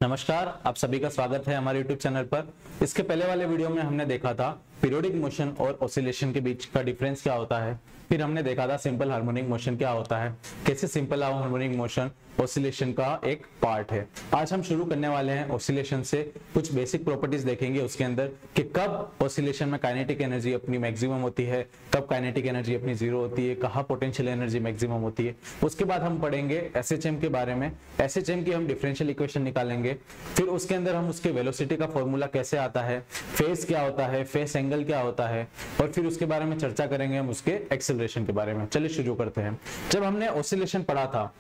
नमस्कार, आप सभी का स्वागत है हमारे YouTube चैनल पर। इसके पहले वाले वीडियो में हमने देखा था पीरियोडिक मोशन और ऑसिलेशन के बीच का डिफरेंस क्या होता है। फिर हमने देखा था सिंपल हार्मोनिक मोशन क्या होता है, कैसे सिंपल हार्मोनिक मोशन ऑसिलेशन का एक पार्ट है। आज हम शुरू करने वाले हैं ऑसिलेशन से। कुछ बेसिक प्रॉपर्टीज देखेंगे उसके अंदर कि कब ऑसिलेशन में काइनेटिक एनर्जी अपनी मैक्सिमम होती है, कब काइनेटिक एनर्जी अपनी जीरो होती है, कहाँ पोटेंशियल एनर्जी मैक्सिमम होती है। उसके बाद हम पढ़ेंगे एसएचएम के बारे में। एसएचएम की हम डिफरेंशियल इक्वेशन निकालेंगे। फिर उसके अंदर हम उसके वेलोसिटी का फॉर्मूला कैसे आता है, फेस क्या होता है, फेस एंगल क्या होता है, और फिर उसके बारे में चर्चा करेंगे हम उसके एक्सेलरेशन के बारे में। चलिए शुरू करते हैं। जब हमने ऑसिलेशन पढ़ा था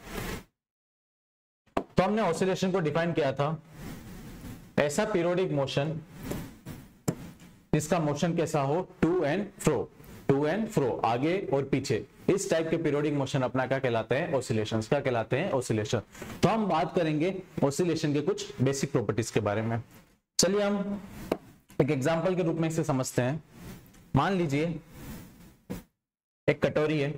तो हमने ऑसिलेशन को डिफाइन किया था ऐसा पीरियोडिक मोशन जिसका मोशन कैसा हो, टू एंड फ्रो, आगे और पीछे। इस टाइप के पीरियोडिक मोशन अपना क्या कहलाते हैं, ऑसिलेशंस। क्या कहलाते हैं, ऑसिलेशन। तो हम बात करेंगे ऑसिलेशन के कुछ बेसिक प्रॉपर्टीज के बारे में। चलिए हम एक एग्जांपल के रूप में इसे समझते हैं। मान लीजिए एक कटोरी है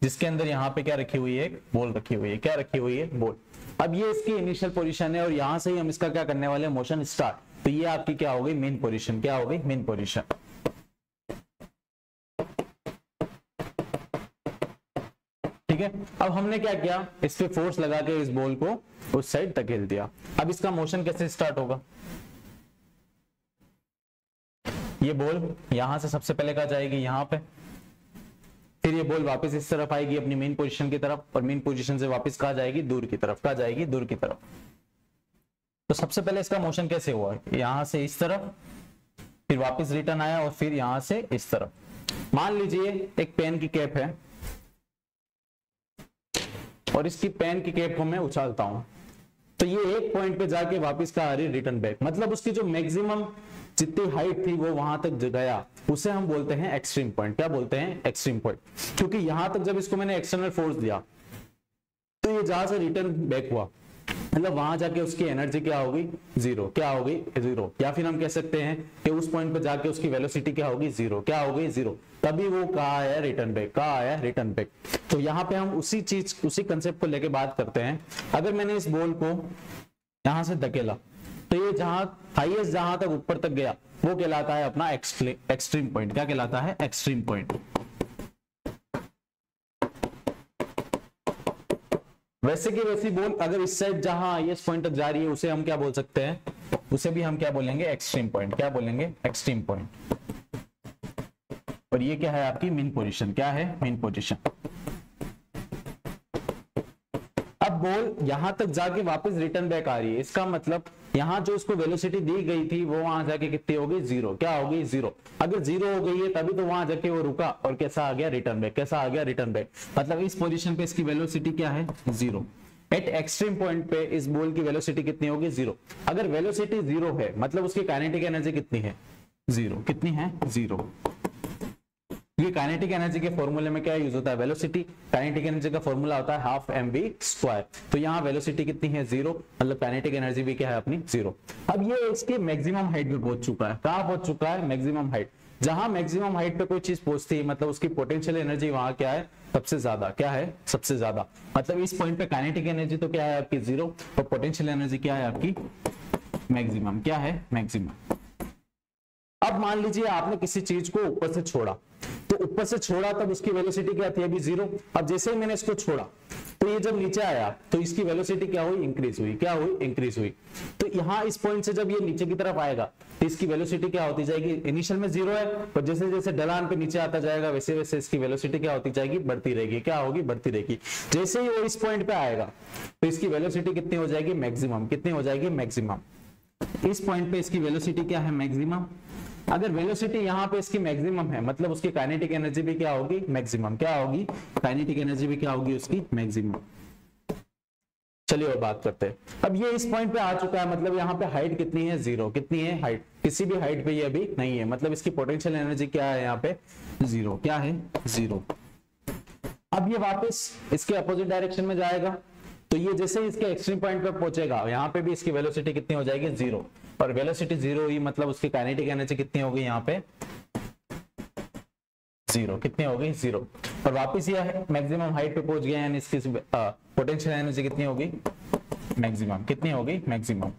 जिसके अंदर यहाँ पे क्या रखी हुई है, एक बॉल रखी हुई है। क्या रखी हुई है, बॉल। अब ये इसकी इनिशियल पोजीशन है और यहां से ही हम इसका क्या करने वाले हैं, मोशन स्टार्ट। तो ये आपकी क्या हो गई, मेन पोजीशन। क्या हो गई, मेन पोजीशन। ठीक है। अब हमने क्या किया, इस पे फोर्स लगा के इस बॉल को उस साइड धकेल दिया। अब इसका मोशन कैसे स्टार्ट होगा, ये बॉल यहां से सबसे पहले कहाँ जाएगी, यहां पे। फिर ये बॉल वापस इस तरफ आएगी अपनी मेन पोजीशन की तरफ, और मेन पोजीशन से वापस कहाँ जाएगी, दूर की तरफ। कहाँ जाएगी, दूर की तरफ। तो सबसे पहले इसका मोशन कैसे हुआ, यहां से इस तरफ, फिर वापस रिटर्न आया, और फिर यहां से इस तरफ। मान लीजिए एक पेन की कैप है और इसकी पेन की कैप को मैं उछालता हूं, तो ये एक पॉइंट पे जाके वापस का आ रही रिटर्न बैक। मतलब उसकी जो मैक्सिमम जितनी हाइट थी वो वहां तक गया, उसे हम बोलते हैं एक्सट्रीम पॉइंट। क्या बोलते हैं, एक्सट्रीम पॉइंट। क्योंकि यहां तक जब इसको मैंने एक्सटर्नल फोर्स दिया तो ये जहां से रिटर्न बैक हुआ, मतलब वहां जाके उसकी एनर्जी क्या होगी, जीरो। क्या होगी, जीरो। या फिर हम कह सकते हैं कि उस पॉइंट पे जाके उसकी वेलोसिटी क्या होगी, जीरो। क्या होगी, जीरो। तभी वो कहाँ आया, रिटर्न बैक। कहाँ आया, रिटर्न बैक। तो यहाँ पे हम उसी कंसेप्ट को लेके बात करते हैं। अगर मैंने इस बॉल को यहां से धकेला तो ये जहां हाईएस्ट जहां तक ऊपर तक गया वो कहलाता है अपना एक्सट्रीम पॉइंट। क्या कहलाता है, एक्सट्रीम पॉइंट। वैसे की वैसी बॉल अगर इस साइड जहां हाईएस्ट पॉइंट तक जा रही है उसे हम क्या बोल सकते हैं, उसे भी हम क्या बोलेंगे, एक्सट्रीम पॉइंट। क्या बोलेंगे, एक्सट्रीम पॉइंट। और ये क्या है आपकी मेन पोजीशन। क्या है, मेन पोजीशन। अब बॉल यहां तक जाके वापस रिटर्न बैक आ रही है, इसका मतलब यहां जो उसको वेलोसिटी दी गई थी वो वहां जाके कितनी होगी, जीरो। क्या होगी, जीरो। अगर जीरो हो गई है तभी तो वहां जाके वो रुका और कैसा आ गया, रिटर्न बैक। कैसा आ गया, रिटर्न बैक। मतलब इस पोजीशन पे इसकी वेलोसिटी क्या है, जीरो। एट एक्सट्रीम पॉइंट पे इस बॉल की वेलोसिटी कितनी होगी, जीरो। अगर वेलोसिटी जीरो है मतलब उसकी काइनेटिक एनर्जी कितनी है, जीरो। कितनी है, जीरो। क्योंकि काइनेटिक एनर्जी के फॉर्मूले में क्या यूज होता है, वेलोसिटी। काइनेटिक एनर्जी का फॉर्मूला होता है हाफ mv²। तो यहाँ वेलोसिटी कितनी है, जीरो। मतलब काइनेटिक एनर्जी भी क्या है अपनी, जीरो। अब ये इसकी मैक्सिमम हाइट पे पहुंच चुका है। कहां पहुंच चुका है, मैक्सिमम हाइट। जहां मैक्सिमम हाइट पे कोई चीज पहुंचती है मतलब उसकी पोटेंशियल एनर्जी वहां क्या है, सबसे ज्यादा। क्या है, सबसे ज्यादा। मतलब इस पॉइंट पे काइनेटिक एनर्जी तो क्या है आपकी, जीरो, और पोटेंशियल एनर्जी क्या है आपकी, मैक्सिमम। क्या है, मैक्सिमम। अब मान लीजिए आपने किसी चीज को ऊपर से छोड़ा, तो ऊपर से छोड़ा तब उसकी वेलोसिटी क्या थी, अभी जीरो। अब जैसे ही मैंने इसको छोड़ा तो ये जब नीचे आया तो इसकी वेलोसिटी क्या हुई, इंक्रीज हुई। क्या हुई, इंक्रीज हुई। तो यहाँ इस पॉइंट से जब ये नीचे की तरफ आएगा तो इसकी वेलोसिटी क्या होती जाएगी, इनिशियल में जीरो है पर जैसे जैसे ढलान पे नीचे आता जाएगा वैसे वैसे इसकी वेलोसिटी क्या होती जाएगी, बढ़ती रहेगी। क्या होगी, बढ़ती रहेगी। जैसे ही वो इस पॉइंट पे आएगा तो इसकी वेलोसिटी कितनी हो जाएगी, मैक्सिमम। कितनी हो जाएगी, मैक्सिमम। इस पॉइंट पे इसकी वेलोसिटी क्या है, मैक्सिमम। अगर वेलोसिटी यहाँ पे इसकी मैक्सिमम है मतलब उसकी काइनेटिक एनर्जी भी क्या होगी, मैक्सिमम। क्या होगी, काइनेटिक एनर्जी भी क्या होगी उसकी, मैक्सिमम। चलिए और बात करते हैं। अब ये इस पॉइंट पे आ चुका है मतलब यहाँ पे हाइट कितनी है, जीरो। कितनी है, हाइट। किसी भी हाइट पे ये अभी नहीं है, मतलब इसकी पोटेंशियल एनर्जी क्या है यहाँ पे, जीरो। क्या है, जीरो। अब ये वापस इसके अपोजिट डायरेक्शन में जाएगा तो ये जैसे इसके एक्सट्रीम पॉइंट पे पहुंचेगा यहाँ पे भी इसकी वेलोसिटी कितनी हो जाएगी, जीरो। और वेलोसिटी जीरो हुई मतलब उसकी काइनेटिक एनर्जी कितनी होगी यहाँ पे, जीरो। कितनी हो गई, जीरो। और वापस ये मैक्सिमम हाइट पे पहुंच गया यानी इसकी पोटेंशियल एनर्जी कितनी होगी, मैक्सिमम। कितनी हो गई? मैक्सिमम।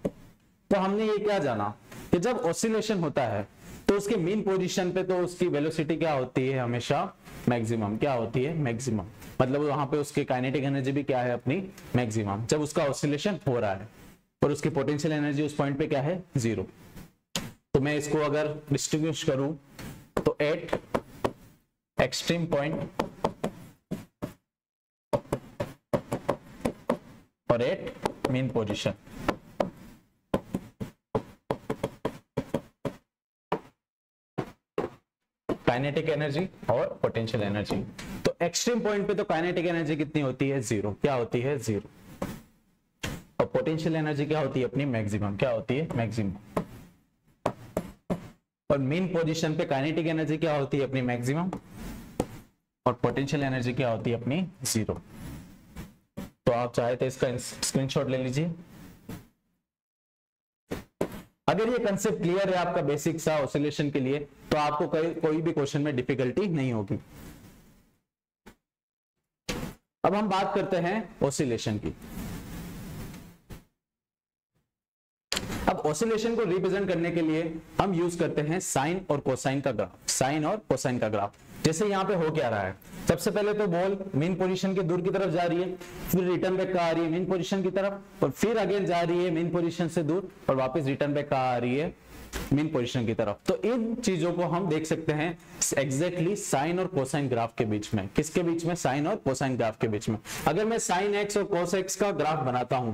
तो हमने ये क्या जाना कि जब ऑसिलेशन होता है तो उसके मीन पोजीशन पे तो उसकी वेलोसिटी क्या होती है? हमेशा मैक्सिमम। क्या होती है? मैक्सिमम। मतलब वहां पे उसकी काइनेटिक एनर्जी भी क्या है? अपनी मैक्सिमम, जब उसका ऑसिलेशन हो रहा है। और उसकी पोटेंशियल एनर्जी उस पॉइंट पे क्या है? जीरो। तो मैं इसको अगर डिस्ट्रीब्यूट करूं तो एट एक्सट्रीम पॉइंट और at mean position, kinetic energy और पोटेंशियल एनर्जी। तो एक्सट्रीम पॉइंट पे तो काइनेटिक एनर्जी कितनी होती है? जीरो। क्या होती है? जीरो। और पोटेंशियल एनर्जी क्या होती है? अपनी मैक्सिमम। क्या होती है? मैक्सिमम। और मेन पोजीशन पे काइनेटिक एनर्जी क्या होती है? अपनी मैक्सिमम। और पोटेंशियल एनर्जी क्या होती है? अपनी जीरो। तो आप चाहे तो इसका स्क्रीनशॉट ले लीजिए। अगर ये कंसेप्ट क्लियर है आपका बेसिक सा ऑसिलेशन के लिए, तो आपको कोई भी क्वेश्चन में डिफिकल्टी नहीं होगी। अब हम बात करते हैं ऑसिलेशन की। अब ऑसिलेशन को रिप्रेजेंट करने के लिए हम यूज करते हैं साइन और कोसाइन का ग्राफ। साइन और कोसाइन का ग्राफ। जैसे यहाँ पे हो क्या रहा है, सबसे पहले तो बॉल मेन पोजीशन के दूर की तरफ जा रही है, फिर रिटर्न बैक आ रही है मेन पोजीशन की तरफ, और फिर अगेन जा रही है मेन पोजीशन से दूर और वापस रिटर्न बैक आ रही है मेन पोजीशन की तरफ। तो इन चीजों को हम देख सकते हैं एग्जैक्टली साइन और कोसाइन ग्राफ के बीच में। किसके बीच में? साइन और कोसाइन ग्राफ के बीच में। अगर मैं साइन एक्स और कोस एक्स का ग्राफ बनाता हूं,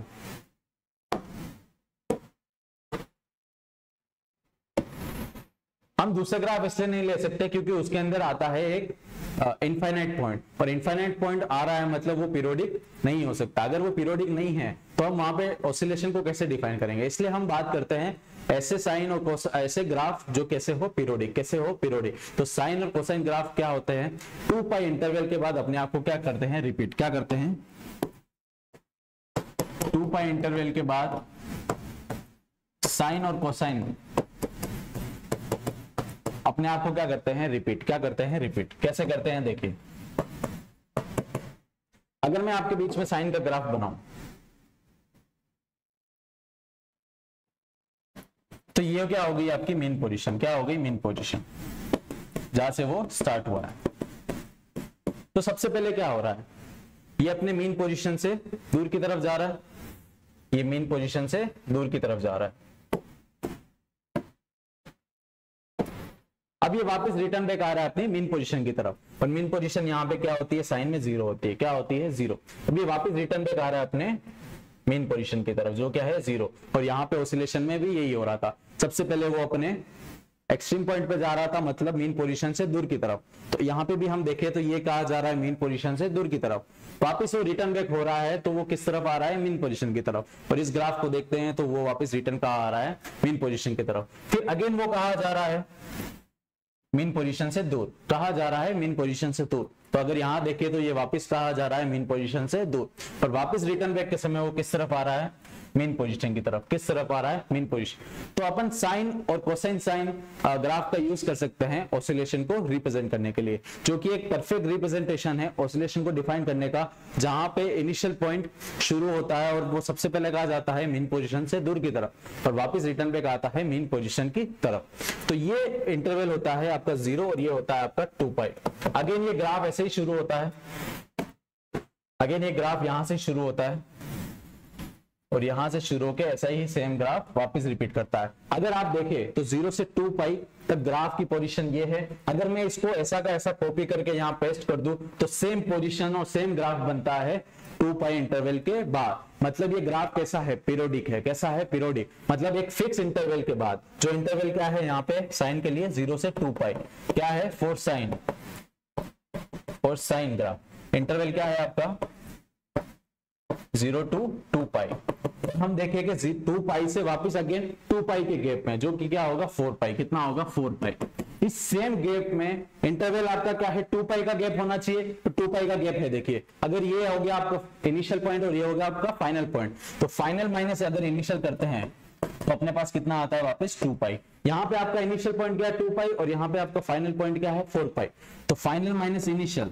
हम दूसरा ग्राफ इसलिए नहीं ले सकते क्योंकि उसके अंदर आता है एक इनफाइनाइट पॉइंट, और इनफाइनाइट पॉइंट आ रहा है मतलब वो पीरियोडिक नहीं हो सकता। अगर वो पीरियोडिक नहीं है तो हम वहां पे ऑसिलेशन को कैसे डिफाइन करेंगे? इसलिए हम बात करते हैं ऐसे साइन और ऐसे ग्राफ जो कैसे हो? पीरियोडिक। कैसे हो? पीरियोडिक। तो साइन और कोसाइन ग्राफ क्या होते हैं? 2 पाई इंटरवल के बाद अपने आप को क्या करते हैं? रिपीट। क्या करते हैं? 2 पाई इंटरवल के बाद साइन और कोसाइन अपने आप को क्या करते हैं? रिपीट। क्या करते हैं? रिपीट। कैसे करते हैं? देखिए, अगर मैं आपके बीच में साइन का ग्राफ बनाऊं तो ये क्या होगी? आपकी मेन पोजीशन। क्या हो गई? मेन पोजीशन, जहां से वो स्टार्ट हुआ है। तो सबसे पहले क्या हो रहा है? ये अपने मेन पोजीशन से दूर की तरफ जा रहा है, ये मेन पोजीशन से दूर की तरफ जा रहा है। अब ये वापस रिटर्न बैक आ रहा है अपनी मेन पोजीशन की तरफ, और मेन पोजीशन यहाँ पे क्या होती है? साइन में जीरो होती है। क्या होती है? जीरो। अब ये वापस रिटर्न बैक आ रहा है अपने मेन पोजीशन की तरफ, जो क्या है? जीरो। और यहाँ पे ऑसिलेशन में भी यही हो रहा था। सबसे पहले वो अपने एक्सट्रीम पॉइंट पे जा रहा था, मतलब मेन पोजीशन से दूर की तरफ। तो यहाँ पे भी हम देखें तो ये कहा जा रहा है मेन पोजीशन से दूर की तरफ। वापस वो रिटर्न बैक हो रहा है तो वो किस तरफ आ रहा है? मेन पोजीशन की तरफ। और इस ग्राफ को देखते हैं तो वो वापस रिटर्न कहाँ आ रहा है? मेन पोजीशन की तरफ। फिर अगेन वो कहा जा रहा है मेन पोजीशन से दूर। कहा जा रहा है? मेन पोजीशन से दूर। तो अगर यहां देखें तो ये वापस कहा जा रहा है मेन पोजीशन से दूर, और वापस रिटर्न बैक के समय वो किस तरफ आ रहा है? मेन पोजीशन की तरफ। किस तरफ आ रहा है? Main position. तो अपन साइन और कोसाइन साइन ग्राफ का यूज कर सकते हैं ऑसिलेशन को रिप्रेजेंट करने के लिए, जो कि एक परफेक्ट रिप्रेजेंटेशन है ऑसिलेशन को डिफाइन करने का, जहां पे इनिशियल पॉइंट शुरू होता है और वो सबसे पहले कहा जाता है मेन पोजीशन से दूर की तरफ, और वापस रिटर्न बैक आता है मेन पोजीशन की तरफ। तो ये इंटरवल होता है आपका 0 और ये होता है आपका 2 पाई। अगेन ये ग्राफ ऐसे ही शुरू होता है, अगेन ये ग्राफ यहां से शुरू होता है और यहां से शुरू होकर ऐसा ही सेम ग्राफ वापस रिपीट करता है। अगर आप देखें तो 0 से 2 पाई तक ग्राफ की पोजीशन ये है। अगर मैं इसको ऐसा का ऐसा कॉपी करके यहाँ पेस्ट कर दूं तो सेम पोजीशन और सेम ग्राफ बनता है 2 पाई इंटरवल के बाद। मतलब ये ग्राफ कैसा है? पीरियोडिक है। कैसा है? पीरियोडिक। मतलब एक फिक्स इंटरवल के बाद, जो इंटरवल क्या है यहाँ पे साइन के लिए 0 से 2 पाई, क्या है? फॉर साइन, और साइन ग्राफ इंटरवल क्या है आपका? 0 to 2 पाई। हम देखें कि 2 पाई से वापस अगेन 2 पाई के गैप में, जो कि क्या होगा? 4 पाई। कितना होगा? 4 पाई। इस सेम गैप में इंटरवल आपका क्या है? 2 पाई का गैप होना चाहिए। तो 2 पाई का गैप है, देखिए अगर ये हो गया आपका इनिशियल पॉइंट और ये हो गया आपका फाइनल पॉइंट, तो फाइनल माइनस अगर इनिशियल करते हैं तो अपने पास कितना आता है? वापस 2 पाई। यहाँ पे आपका इनिशियल पॉइंट क्या है? 2 पाई, और यहाँ पे आपका फाइनल पॉइंट क्या है? 4 पाई। तो फाइनल माइनस इनिशियल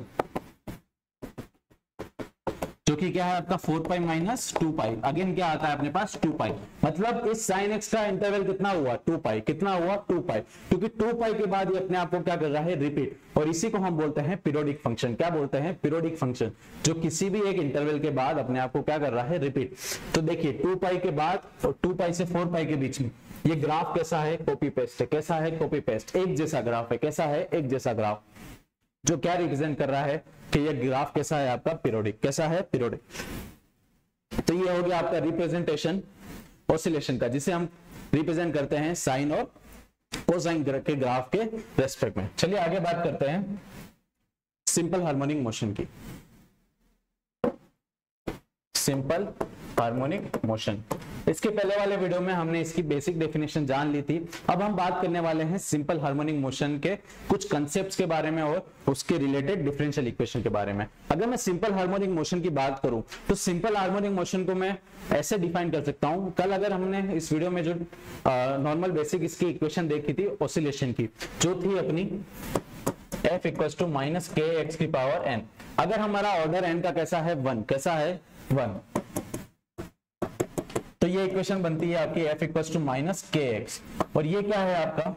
जो कि क्या है आपका 4 पाई माइनस 2 पाई, अगेन क्या आता है अपने पास 2 पाई, मतलब इस साइन एक्स का इंटरवल कितना हुआ 2 पाई, कितना हुआ 2 पाई, क्योंकि 2 पाई के बाद ये अपने आप को क्या कर रहा है रिपीट, और इसी को हम बोलते हैं पीरियोडिक फंक्शन। क्या बोलते हैं? पीरियोडिक फंक्शन, जो किसी भी एक इंटरवल के बाद अपने आप को क्या कर रहा है रिपीट। तो देखिए 2 पाई के बाद और 2 पाई से 4 पाई के बीच में ये ग्राफ कैसा है? कॉपी पेस्ट है। कैसा है? कॉपी पेस्ट, एक जैसा ग्राफ है। कैसा है? एक जैसा ग्राफ, जो क्या रिप्रेजेंट कर रहा है कि ये ग्राफ कैसा है आपका पीरियोडिक। कैसा है? पीरियोडिक। तो ये हो गया आपका रिप्रेजेंटेशन ऑसिलेशन का, जिसे हम रिप्रेजेंट करते हैं साइन और कोसाइन के ग्राफ के रेस्पेक्ट में। चलिए आगे बात करते हैं सिंपल हार्मोनिक मोशन की। सिंपल हार्मोनिक मोशन, इसके पहले वाले वीडियो में हमने इसकी बेसिक डेफिनेशन जान ली थी। अब हम बात करने वाले हैं सिंपल हार्मोनिक मोशन के कुछ कंसेप्ट्स के बारे में और उसके रिलेटेड डिफरेंशियल इक्वेशन के बारे में। अगर मैं सिंपल हार्मोनिक मोशन की बात करूं तो सिंपल हार्मोनिक मोशन को मैं ऐसे डिफाइन कर सकता हूं। कल अगर हमने इस वीडियो में जो नॉर्मल बेसिक इसकी इक्वेशन देखी थी ऑसिलेशन की, जो थी अपनी f इक्वल्स टू माइनस के एक्स की पावर n, अगर हमारा ऑर्डर n का कैसा है 1, कैसा है 1, तो ये इक्वेशन बनती है आपकी f इक्वल्स टू माइनस के एक्स, और ये क्या है आपका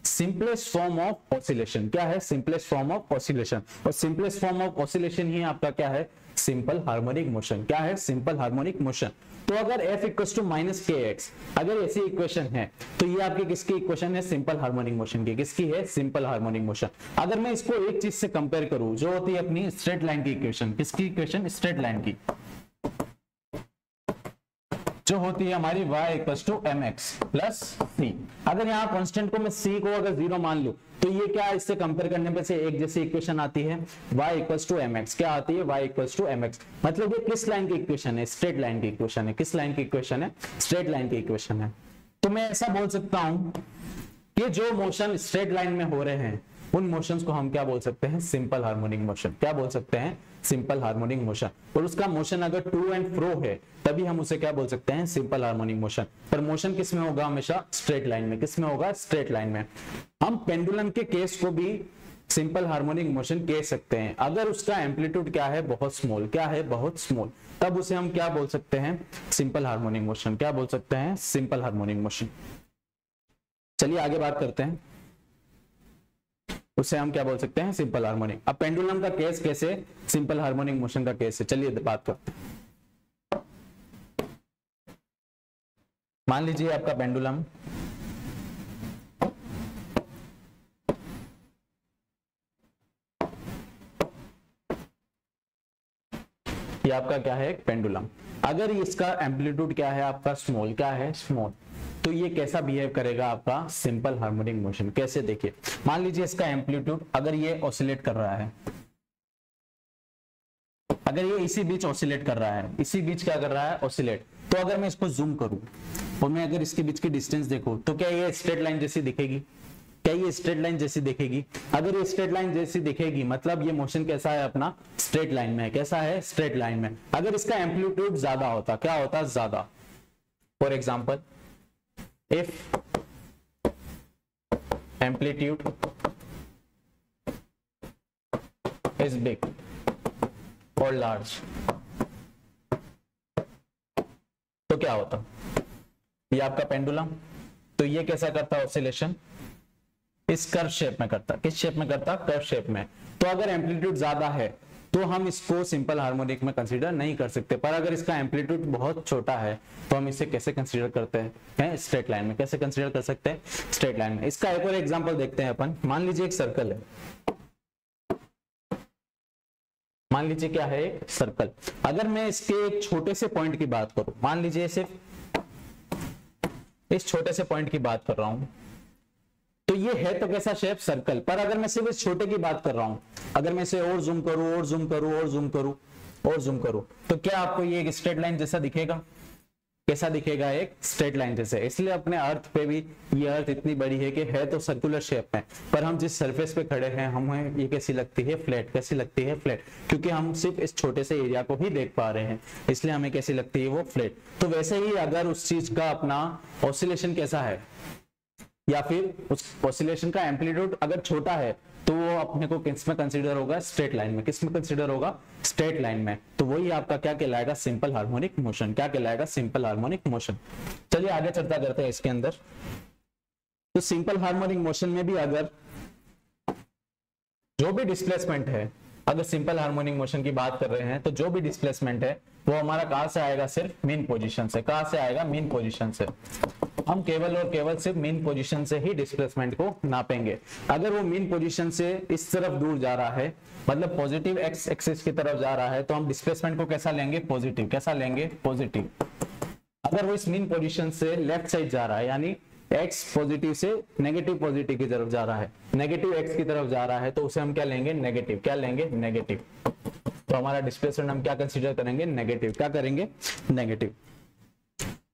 सिंपलेस्ट फॉर्म ऑफ ऑसिलेशन। क्या है? सिंपलेस्ट फॉर्म ऑफ ऑसिलेशन, और सिंपलेस्ट फॉर्म ऑफ ऑसिलेशन ही आपका क्या है? Simple harmonic motion. क्या है? Simple harmonic motion. तो अगर f इक्वल्स टू माइनस के एक्स अगर ऐसी इक्वेशन है तो ये आपकी किसकी इक्वेशन है? सिंपल हार्मोनिक मोशन की। किसकी है? Simple harmonic motion. अगर मैं इसको एक चीज से कंपेयर करूं, जो होती है अपनी स्ट्रेट लाइन की इक्वेशन। किसकी इक्वेशन? स्ट्रेट लाइन की, जो होती है हमारी y equals to mx plus c। अगर यहाँ कांस्टेंट को मैं c को अगर 0 मान लूं तो ये क्या, इससे कंपेयर करने पे से एक जैसी इक्वेशन आती है, y इक्वल्स टू mx। क्या आती है? y equals to mx। मतलब ये किस लाइन की इक्वेशन है? स्ट्रेट लाइन की इक्वेशन है। किस लाइन की इक्वेशन है? स्ट्रेट लाइन की इक्वेशन है। तो मैं ऐसा बोल सकता हूं कि जो मोशन स्ट्रेट लाइन में हो रहे हैं उन मोशंस को हम क्या बोल सकते हैं? Simple harmonic motion. क्या बोल सकते हैं? Simple harmonic motion. और उसका मोशन अगर टू एंड फ्रो है तभी हम उसे क्या बोल सकते हैं? Simple harmonic motion. पर मोशन किस में होगा? हमेशा स्ट्रेट लाइन में। किस में होगा? स्ट्रेट लाइन में। हम पेंडुलम के केस को भी सिंपल हार्मोनिक मोशन कह सकते हैं अगर उसका एम्पलीट्यूड क्या है? बहुत स्मॉल। क्या है? बहुत स्मॉल। तब उसे हम क्या बोल सकते हैं? Simple harmonic motion. क्या बोल सकते हैं? Simple harmonic motion. चलिए आगे बात करते हैं, उससे हम क्या बोल सकते हैं? Simple harmonic. अब पेंडुलम का केस कैसे सिंपल हार्मोनिक मोशन का केस है, चलिए बात करते हैं। मान लीजिए आपका पेंडुलम ये आपका क्या है? एक पेंडुलम। अगर इसका एम्पलीट्यूड क्या है आपका? स्मॉल। क्या है? स्मॉल। तो ये कैसा बिहेव करेगा आपका? Simple harmonic motion. कैसे? देखिए मान लीजिए इसका एम्पलीट्यूड अगर ये ऑसिलेट कर रहा है, अगर ये इसी बीच ऑसिलेट कर रहा है, इसी बीच क्या कर रहा है? ऑसिलेट। तो अगर मैं इसको जूम करूं और मैं अगर इसके बीच की डिस्टेंस देखूं तो क्या ये स्ट्रेट लाइन जैसी दिखेगी? क्या ये स्ट्रेट लाइन जैसी दिखेगी? अगर ये स्ट्रेट लाइन जैसी दिखेगी मतलब ये मोशन कैसा है अपना? स्ट्रेट लाइन में। कैसा है? स्ट्रेट लाइन में। अगर इसका एम्पलीट्यूड ज्यादा होता, क्या होता? ज्यादा। For example if amplitude is big और लार्ज, तो क्या होता? ये आपका पेंडुलम, तो ये कैसा करता? ऑसिलेशन इस कर्व शेप में करता। किस शेप में करता? कर्व शेप में। तो अगर एम्पलीट्यूड ज्यादा है तो हम इसको सिंपल हार्मोनिक में कंसीडर नहीं कर सकते, पर अगर इसका एम्पलीट्यूड बहुत छोटा है तो हम इसे कैसे कंसीडर करते हैं? स्ट्रेट लाइन में। कैसे कंसीडर कर सकते हैं? स्ट्रेट लाइन में। इसका एक और एग्जांपल देखते हैं अपन। मान लीजिए एक सर्कल है, मान लीजिए क्या है? एक सर्कल। अगर मैं इसके एक छोटे से पॉइंट की बात करूं, मान लीजिए सिर्फ इस छोटे से पॉइंट की बात कर रहा हूं, तो ये है तो कैसा शेप? सर्कल। पर अगर मैं सिर्फ इस छोटे की बात कर रहा हूं, अगर मैं इसे और जूम करूं और जूम करूं और जूम करूं और जूम करूं तो क्या आपको ये एक स्ट्रेट लाइन जैसा दिखेगा? कैसा दिखेगा? एक स्ट्रेट लाइन जैसे। इसलिए अपने अर्थ पे भी ये अर्थ इतनी बड़ी है कि है तो सर्कुलर शेप में, पर हम जिस सरफेस पे खड़े हैं हमें ये कैसी लगती है? फ्लैट। कैसी लगती है? फ्लैट। क्योंकि हम सिर्फ इस छोटे से एरिया को ही देख पा रहे हैं, इसलिए हमें कैसी लगती है? वो फ्लैट। तो वैसे ही अगर उस चीज का अपना ऑसिलेशन कैसा है या फिर उस ऑसिलेशन का एम्पलीट्यूड अगर छोटा है तो वो अपने को किस में कंसीडर होगा, स्ट्रेट लाइन में। किस में कंसीडर होगा, स्ट्रेट लाइन में। तो वही आपका क्या कहलाएगा, सिंपल हार्मोनिक मोशन। क्या कहलाएगा, सिंपल हार्मोनिक मोशन। चलिए आगे चर्चा करते हैं इसके अंदर। तो सिंपल हार्मोनिक मोशन में भी अगर जो भी डिस्प्लेसमेंट है, अगर सिंपल हार्मोनिक मोशन की बात कर रहे हैं तो जो भी डिस्प्लेसमेंट है वो हमारा कहां से आएगा, सिर्फ मीन पोजीशन से। कहां से आएगा, मीन पोजीशन से। हम केवल और केवल सिर्फ मीन पोजीशन से ही डिस्प्लेसमेंट को नापेंगे। अगर वो मीन पोजीशन से इस तरफ दूर जा रहा है, मतलब पॉजिटिव एक्स एक्सिस की तरफ जा रहा है, तो हम डिस्प्लेसमेंट को कैसा लेंगे, पॉजिटिव। कैसा लेंगे, पॉजिटिव। अगर वो इस मीन पोजीशन से लेफ्ट साइड जा रहा है, यानी एक्स पॉजिटिव से नेगेटिव पॉजिटिव की तरफ जा रहा है, नेगेटिव एक्स की तरफ जा रहा है, तो उसे हम क्या लेंगे, नेगेटिव। क्या लेंगे, नेगेटिव। तो हमारा डिस्प्लेसमेंट हम क्या कंसीडर करेंगे, नेगेटिव। क्या करेंगे, नेगेटिव।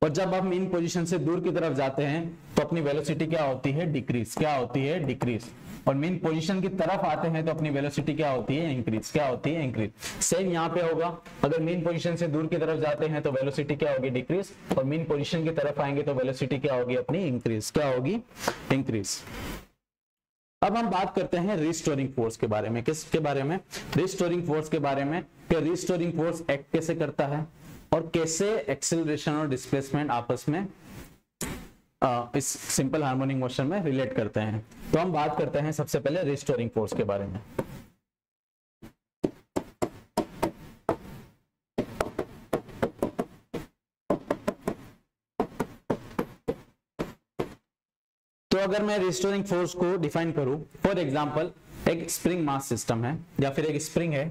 और जब आप मीन पोजीशन से दूर की तरफ जाते हैं तो अपनी वेलोसिटी क्या होती है, डिक्रीज। क्या होती है, डिक्रीज। और मीन पोजीशन की तरफ आते हैं तो अपनी वेलोसिटी क्या होती है, इंक्रीज। क्या होती है, इंक्रीज। सेम यहाँ पे होगा, अगर मीन पोजीशन से दूर की तरफ जाते हैं तो वेलोसिटी क्या होगी, डिक्रीज। और मीन पोजीशन की तरफ आएंगे तो वेलोसिटी क्या होगी अपनी, इंक्रीज। क्या होगी, इंक्रीज। अब हम बात करते हैं रिस्टोरिंग फोर्स के बारे में। किसके बारे में, रिस्टोरिंग फोर्स के बारे में, कि रिस्टोरिंग फोर्स एक्ट कैसे करता है और कैसे एक्सेलरेशन और डिस्प्लेसमेंट आपस में इस सिंपल हार्मोनिक मोशन में रिलेट करते हैं। तो हम बात करते हैं सबसे पहले रिस्टोरिंग फोर्स के बारे में। तो अगर मैं रिस्टोरिंग फोर्स को डिफाइन करूं, फॉर एग्जांपल एक स्प्रिंग मास सिस्टम है या फिर एक स्प्रिंग है,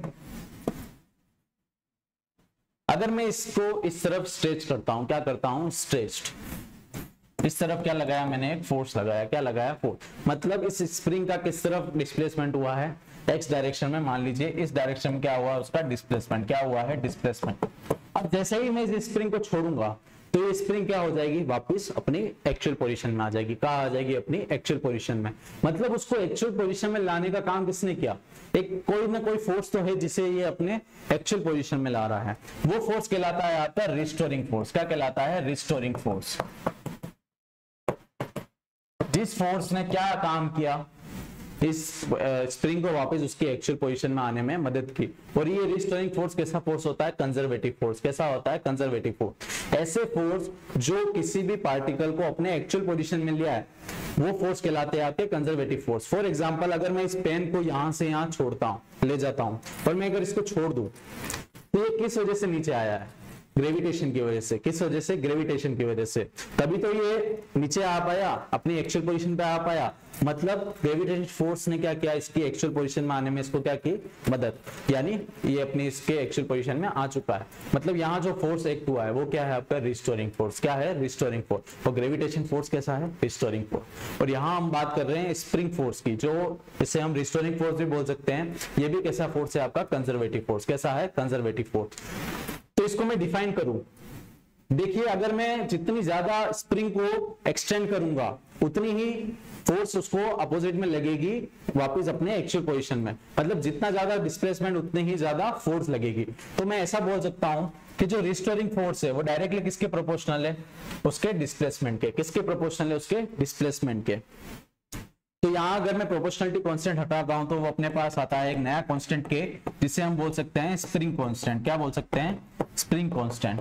अगर मैं इसको इस तरफ स्ट्रेच करता हूं, क्या करता हूं, स्ट्रेच्ड। इस तरफ क्या लगाया मैंने, एक फोर्स लगाया। क्या लगाया, फोर्स। मतलब इस स्प्रिंग का किस तरफ डिस्प्लेसमेंट हुआ है, एक्स डायरेक्शन में। मान लीजिए इस डायरेक्शन में क्या हुआ, उसका डिस्प्लेसमेंट। क्या हुआ है, डिस्प्लेसमेंट। अब जैसे ही मैं इस स्प्रिंग को छोड़ूंगा तो ये स्प्रिंग क्या हो जाएगी, वापस अपनी एक्चुअल पोजीशन में आ जाएगी। कहाँ आ जाएगी, अपनी एक्चुअल पोजीशन में। मतलब उसको एक्चुअल पोजीशन में लाने का काम किसने किया, एक कोई ना कोई फोर्स तो है जिसे ये अपने एक्चुअल पोजीशन में ला रहा है। वो फोर्स कहलाता है आपका रिस्टोरिंग फोर्स। क्या कहलाता है, रिस्टोरिंग फोर्स। जिस फोर्स ने क्या काम किया, इस स्प्रिंग को वापस उसकी एक्चुअल पोजीशन में आने में मदद की। और ये रिस्टोरिंग फोर्स कैसा फोर्स होता है, कंजर्वेटिव फोर्स। कैसा होता है, कंजर्वेटिव फोर्स। ऐसे फोर्स जो किसी भी पार्टिकल को अपने एक्चुअल पोजीशन में लिया है, वो फोर्स कहलाते हैं आपके कंजर्वेटिव फोर्स। फॉर एग्जांपल अगर मैं इस पेन को यहां से यहां छोड़ता हूं, ले जाता हूं, और मैं अगर इसको छोड़ दूं तो ये किस वजह से नीचे आया है, ग्रेविटेशन की वजह से। किस वजह से, ग्रेविटेशन की वजह से। तभी तो ये नीचे आ पाया, अपनी एक्चुअल पोजीशन पे आ पाया। मतलब ग्रेविटेशन फोर्स ने क्या किया, इसकी एक्चुअल पोजीशन में आने में इसको क्या की, मदद। यानी ये अपनी इसके एक्चुअल पोजीशन में आ चुका है। मतलब यहाँ जो फोर्स एक्ट हुआ है वो क्या है आपका, रिस्टोरिंग फोर्स। क्या है, रिस्टोरिंग फोर्स। और ग्रेविटेशन फोर्स कैसा है, रिस्टोरिंग फोर्स। और यहाँ हम बात कर रहे हैं स्प्रिंग फोर्स की, जो इसे हम रिस्टोरिंग फोर्स भी बोल सकते हैं। ये भी कैसा फोर्स है आपका, कंजर्वेटिव फोर्स। कैसा है, कंजर्वेटिव फोर्स। तो इसको मैं डिफाइन करूं, देखिए अगर मैं जितनी ज्यादा स्प्रिंग को एक्सटेंड करूंगा उतनी ही फोर्स उसको अपोजिट में लगेगी वापस अपने एक्चुअल पोजीशन में। मतलब जितना ज्यादा डिस्प्लेसमेंट उतनी ही ज्यादा फोर्स लगेगी। तो मैं ऐसा बोल सकता हूं कि जो रिस्टोरिंग फोर्स है वो डायरेक्टली किसके प्रोपोर्शनल है, उसके डिस्प्लेसमेंट के। किसके प्रोपोर्शनल है, उसके डिस्प्लेसमेंट के। तो यहां अगर मैं प्रोपोर्शनलिटी कांस्टेंट हटाता हूं तो वो अपने पास आता है एक नया कांस्टेंट के, जिसे हम बोल सकते हैं स्प्रिंग कांस्टेंट। क्या बोल सकते हैं, स्प्रिंग कांस्टेंट।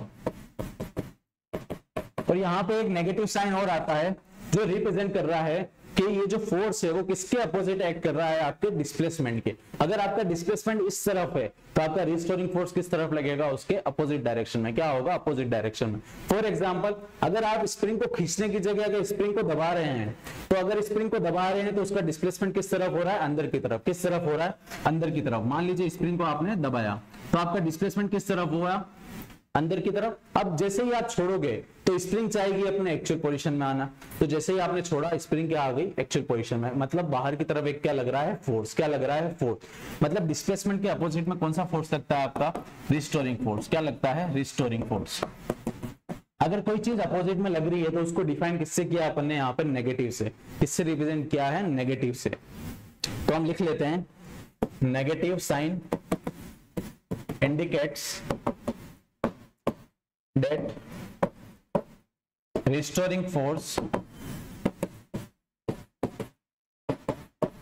और यहाँ पे एक नेगेटिव साइन और आता है जो रिप्रेजेंट कर रहा है कि ये जो फोर्स है वो किसके अपोजिट एक्ट कर रहा है, आपके डिस्प्लेसमेंट के। अगर आपका डिस्प्लेसमेंट इस तरफ है तो आपका रिस्टोरिंग फोर्स किस तरफ लगेगा, उसके अपोजिट डायरेक्शन में। क्या होगा, अपोजिट डायरेक्शन में। फॉर एग्जांपल अगर आप स्प्रिंग को खींचने की जगह अगर स्प्रिंग को दबा रहे हैं, तो अगर स्प्रिंग को दबा रहे हैं तो उसका डिस्प्लेसमेंट किस तरफ हो रहा है, अंदर की तरफ। किस तरफ हो रहा है, अंदर की तरफ। मान लीजिए स्प्रिंग को आपने दबाया तो आपका डिस्प्लेसमेंट किस तरफ हुआ, अंदर की तरफ। अब जैसे ही आप छोड़ोगे तो स्प्रिंग चाहेगी अपने एक्चुअल पोजीशन में आना। तो जैसे ही आपने छोड़ा स्प्रिंग क्या आ गई, एक्चुअल पोजीशन में। मतलब बाहर की तरफ एक क्या लग रहा है, फोर्स। क्या लग रहा है, फोर्स। मतलब डिस्प्लेसमेंट के अपोजिट में कौन सा फोर्स लगता है आपका, रिस्टोरिंग फोर्स। क्या लगता है, रिस्टोरिंग फोर्स। अगर कोई चीज अपोजिट में लग रही है तो उसको डिफाइन किससे किया अपन ने, यहाँ पर नेगेटिव से। किससे रिप्रेजेंट किया है, नेगेटिव से। तो हम लिख लेते हैं negative sign indicates that restoring force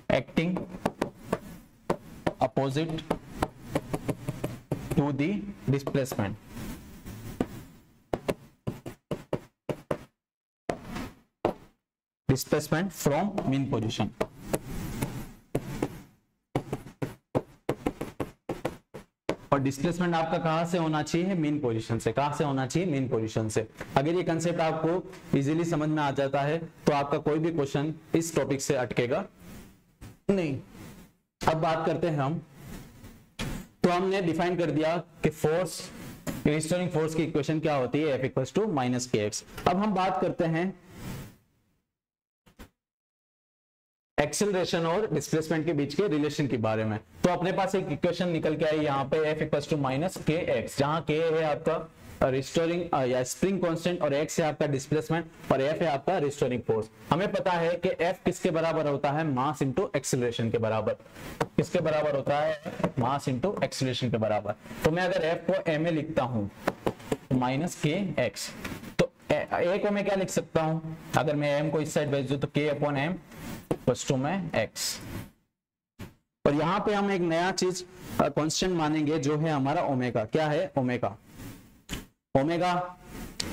acting opposite to the displacement. Displacement from mean position. और डिस्प्लेसमेंट आपका कहां से होना चाहिए? मीन पोजीशन से। कहां से होना चाहिए? मीन पोजीशन से। अगर ये कंसेप्ट आपको इजीली समझ में आ जाता है तो आपका कोई भी क्वेश्चन इस टॉपिक से अटकेगा नहीं। अब बात करते हैं हम, तो हमने डिफाइन कर दिया कि फोर्स, रिस्टोरिंग फोर्स की इक्वेशन क्या होती है? F equals to minus kx। अब हम बात करते हैं एक्सेलरेशन और डिस्प्लेसमेंट के बीच के रिलेशन के बारे में। तो अपने पास एक इक्वेशन निकल के आई यहाँ पे F equals to minus kx, जहां k है आपका रिस्टोरिंग या स्प्रिंग कांस्टेंट और x है आपका डिस्प्लेसमेंट और F है आपका रिस्टोरिंग फोर्स। हमें पता है कि F किसके बराबर होता है? मास इंटू एक्सेलरेशन के बराबर। किसके बराबर होता है? मास इंटू एक्सेलरेशन के बराबर। तो मैं अगर F को ma लिखता हूं माइनस kx, तो a को मैं क्या लिख सकता हूं? अगर मैं m को इस साइड भेज दूं तो k upon m plus two में x। और यहां पे हम एक नया चीज कांस्टेंट मानेंगे जो है हमारा ओमेगा। क्या है? ओमेगा। ओमेगा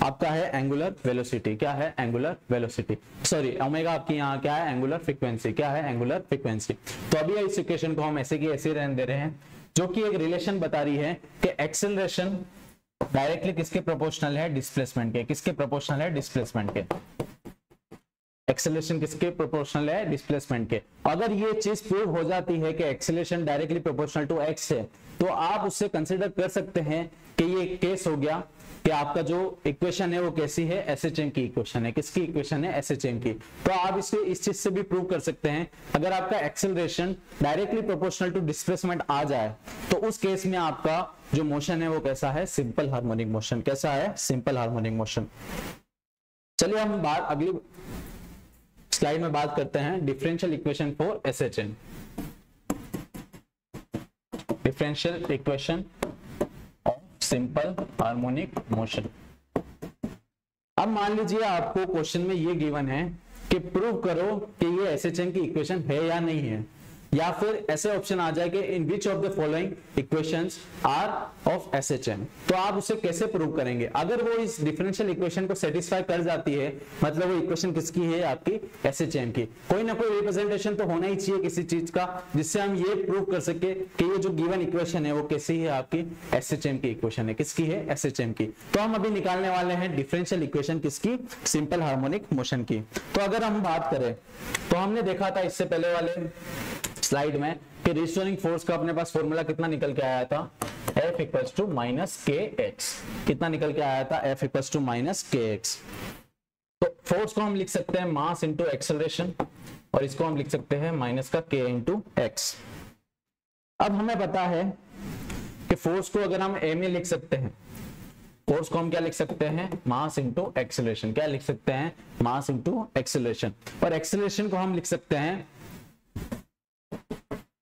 आपका है एंगुलर वेलोसिटी। क्या है? Angular velocity. सॉरी, ओमेगा आपकी यहाँ क्या है? Angular frequency. क्या है? Angular frequency. तो अभी इस इक्वेशन को हम ऐसे की ऐसे रहने दे रहे हैं, जो कि एक रिलेशन बता रही है कि एक्सेलरेशन डायरेक्टली किसके प्रोपोर्शनल है? डिस्प्लेसमेंट के। किसके प्रोपोर्शनल है? डिस्प्लेसमेंट के। एक्सेलरेशन किसके प्रोपोर्शनल है? डिस्प्लेसमेंट के। अगर ये चीज प्रूव हो जाती है कि acceleration directly proportional to x है, तो आप उससे कंसीडर कर सकते हैं कि ये केस हो गया कि आपका जो इक्वेशन है वो कैसी है? एसएचएम की इक्वेशन है। किसकी इक्वेशन है? एसएचएम की। तो आप इसे इस चीज से भी प्रूव कर सकते हैं, अगर आपका acceleration directly proportional to displacement आ जाए तो उस केस में आपका जो मोशन है वो कैसा है? Simple harmonic motion. कैसा है? Simple harmonic motion. चलिए हम बात अगली स्लाइड में बात करते हैं differential equation for SHM. Differential equation of simple harmonic motion. अब मान लीजिए आपको क्वेश्चन में ये गिवन है कि प्रूव करो कि ये एसएचएम की इक्वेशन है या नहीं है, या फिर ऐसे ऑप्शन आ जाए कि in which of the following equations are of SHM. तो आप उसे कैसे प्रूव करेंगे? अगर वो इस डिफरेंशियल इक्वेशन को सेटिस्फाई कर जाती है, मतलब वो इक्वेशन किसकी है? आपकी एसएचएम की। कोई ना कोई रिप्रेजेंटेशन तो होना ही चाहिए किसी चीज का, जिससे हम ये प्रूव कर सके कि ये जो गिवन इक्वेशन है वो कैसी है? आपकी एसएचएम की इक्वेशन है। किसकी है? एसएचएम की। तो हम अभी निकालने वाले हैं डिफरेंशियल इक्वेशन किसकी? सिंपल हार्मोनिक मोशन की। तो अगर हम बात करें तो हमने देखा था इससे पहले वाले स्लाइड में कि रिस्टोरिंग फोर्स का अपने पास फॉर्मूला कितना निकल के आया था? F equals to minus kx। कितना निकल के आया था? F equals to minus kx। तो फोर्स को हम लिख सकते हैं मास इंटू एक्सेलरेशन, और इसको हम लिख सकते हैं माइनस का k इंटू x। अब हमें पता है कि फोर्स को अगर हम a में लिख सकते हैं, फोर्स को हम क्या लिख सकते हैं? Mass into acceleration. क्या लिख सकते हैं? Mass into acceleration. और एक्सेलरेशन को हम लिख सकते हैं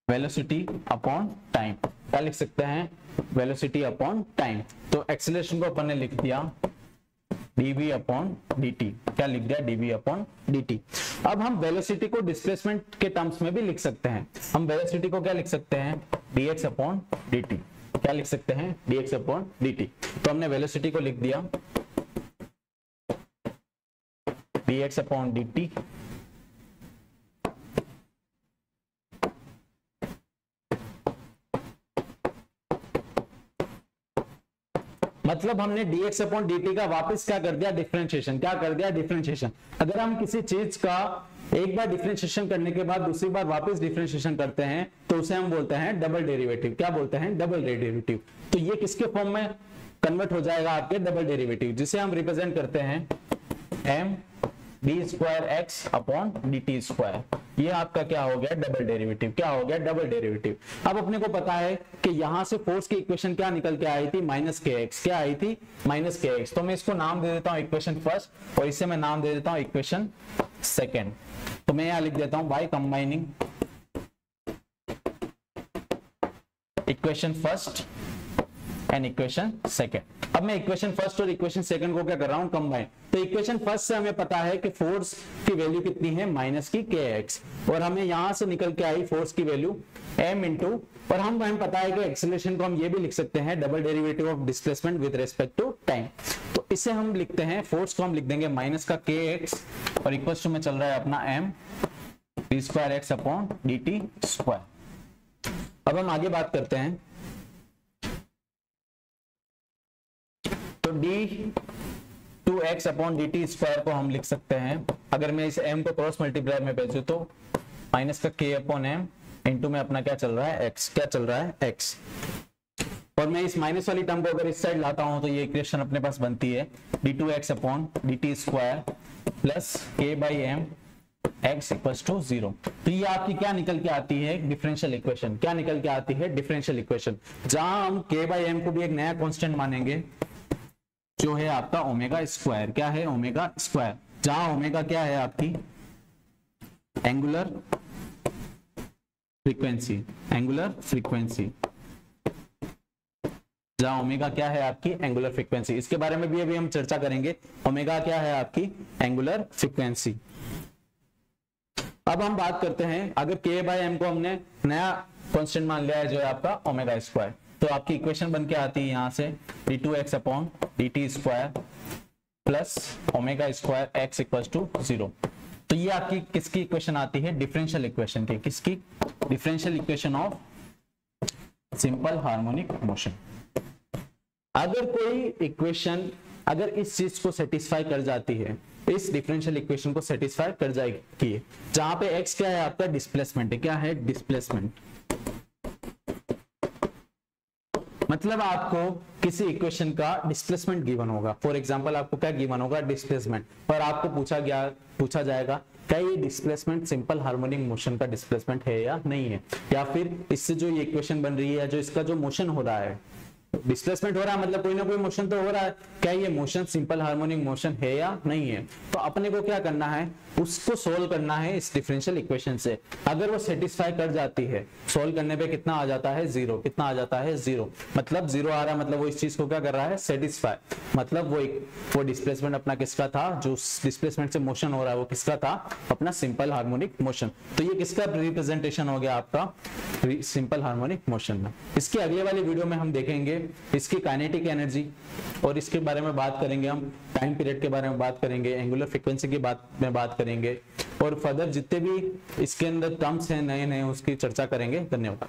वेलोसिटी अपॉन टाइम। क्या लिख सकते हैं? Velocity upon time. तो एक्सेलरेशन को अपन ने लिख दिया dv अपॉन dt। क्या लिख दिया? dv upon dt। अब हम वेलोसिटी को डिस्प्लेसमेंट के टर्म्स में भी लिख सकते हैं। हम वेलोसिटी को क्या लिख सकते हैं? dx upon dt। क्या लिख सकते हैं? dx upon dt। तो हमने वेलोसिटी को लिख दिया dx अपॉन dt मतलब हमने dx अपॉन dt का वापस क्या कर दिया? डिफरेंशिएशन। क्या कर दिया? डिफरेंशिएशन। अगर हम किसी चीज का एक बार डिफरेंशिएशन करने के बाद दूसरी बार वापस डिफरेंशिएशन करते हैं तो उसे हम बोलते हैं डबल डेरिवेटिव। क्या बोलते हैं? Double derivative. तो ये किसके फॉर्म में कन्वर्ट हो जाएगा? आपके डबल डेरिवेटिव, जिसे हम रिप्रेजेंट करते हैं m d square x upon dt square. ये आपका क्या हो गया? Double derivative. क्या हो गया? Double derivative. अब अपने को पता है कि यहां से फोर्स की इक्वेशन क्या निकल के आई थी? Minus kx। क्या आई थी? Minus kx। तो मैं इसको नाम दे देता हूं इक्वेशन फर्स्ट, और इसे मैं नाम दे देता हूं इक्वेशन सेकेंड। तो मैं यहां लिख देता हूं by combining equation first and equation second. अब मैं इक्वेशन फर्स्ट और इक्वेशन सेकंड को क्या कर रहा हूं, कंबाइन। तो इक्वेशन फर्स्ट से हमें पता है कि फोर्स की वैल्यू कितनी है, माइनस की kx, और हमें यहां से निकल के आई फोर्स की वैल्यू m इंटू, और हमें पता है कि एक्सीलरेशन को हम ये भी लिख सकते हैं double derivative of displacement with respect to time. तो इसे हम लिखते हैं, फोर्स को हम लिख देंगे माइनस का kx और इक्वल टू में चल रहा है अपना m d square x upon dt square. अब हम आगे बात करते हैं, तो d2x अपॉन dt स्क्वायर को हम लिख सकते हैं, अगर मैं इस m को क्रॉस मल्टीप्लाई में भेजूं तो माइनस का k अपॉन m इंटू में अपना क्या चल रहा है x, क्या चल रहा है x, और मैं इस माइनस वाली टर्म को अगर इस साइड लाता हूं तो ये इक्वेशन अपने पास बनती है d2x upon dt square plus k by m x equals to 0। तो ये आपकी क्या निकल के आती है, डिफरेंशियल इक्वेशन। क्या निकल के आती है, डिफरेंशियल इक्वेशन, जहां हम k बाई m को भी एक नया कांस्टेंट मानेंगे जो है आपका ओमेगा स्क्वायर। क्या है, ओमेगा स्क्वायर, जहां ओमेगा क्या है आपकी एंगुलर फ्रीक्वेंसी, एंगुलर फ्रीक्वेंसी, जहां ओमेगा क्या है आपकी एंगुलर फ्रीक्वेंसी। इसके बारे में भी अभी हम चर्चा करेंगे, ओमेगा क्या है आपकी एंगुलर फ्रीक्वेंसी। अब हम बात करते हैं, अगर k बाय m को हमने नया कांस्टेंट मान लिया है जो है आपका ओमेगा स्क्वायर, तो आपकी इक्वेशन बन के आती है यहां से d2x upon dt square plus omega square x equals to 0। तो ये आपकी किसकी इक्वेशन आती है, डिफरेंशियल इक्वेशन की, किसकी, differential equation of simple harmonic motion. अगर कोई इक्वेशन अगर इस चीज को सेटिस्फाई कर जाती है, इस डिफरेंशियल इक्वेशन को सेटिस्फाई कर जाएगी, जहां पे x क्या है आपका डिस्प्लेसमेंट है, क्या है डिस्प्लेसमेंट, मतलब आपको किसी इक्वेशन का डिस्प्लेसमेंट गिवन होगा। फॉर एग्जांपल आपको क्या गिवन होगा, डिस्प्लेसमेंट, पर आपको पूछा जाएगा क्या ये डिस्प्लेसमेंट सिंपल हार्मोनिक मोशन का डिस्प्लेसमेंट है या नहीं है, या फिर इससे जो ये इक्वेशन बन रही है, जो इसका जो मोशन हो रहा है, डिस्प्लेसमेंट हो रहा है मतलब कोई ना कोई मोशन तो हो रहा है, क्या ये मोशन सिंपल हार्मोनिक मोशन है या नहीं है। तो अपने को क्या करना है, उसको सोल्व करना है इस डिफरेंशियल इक्वेशन से। अगर वो सेटिस्फाई कर जाती है, सोल्व करने पे कितना आ जाता है, 0। कितना आ जाता है, 0, मतलब 0 आ रहा है, मतलब वो इस चीज को क्या कर रहा है, सेटिस्फाई, मतलब वो डिस्प्लेसमेंट अपना किसका था, जो डिस्प्लेसमेंट से मोशन हो रहा है वो किसका था, अपना सिंपल हार्मोनिक मोशन। तो ये किसका रिप्रेजेंटेशन हो गया आपका सिंपल हार्मोनिक मोशन में। इसकी अगले वाली वीडियो में हम देखेंगे इसकी काइनेटिक एनर्जी, और इसके बारे में बात करेंगे हम, टाइम पीरियड के बारे में बात करेंगे, एंगुलर फ्रीक्वेंसी की बात करेंगे, और फर्दर जितने भी इसके अंदर टर्म्स हैं नए नए उसकी चर्चा करेंगे। धन्यवाद।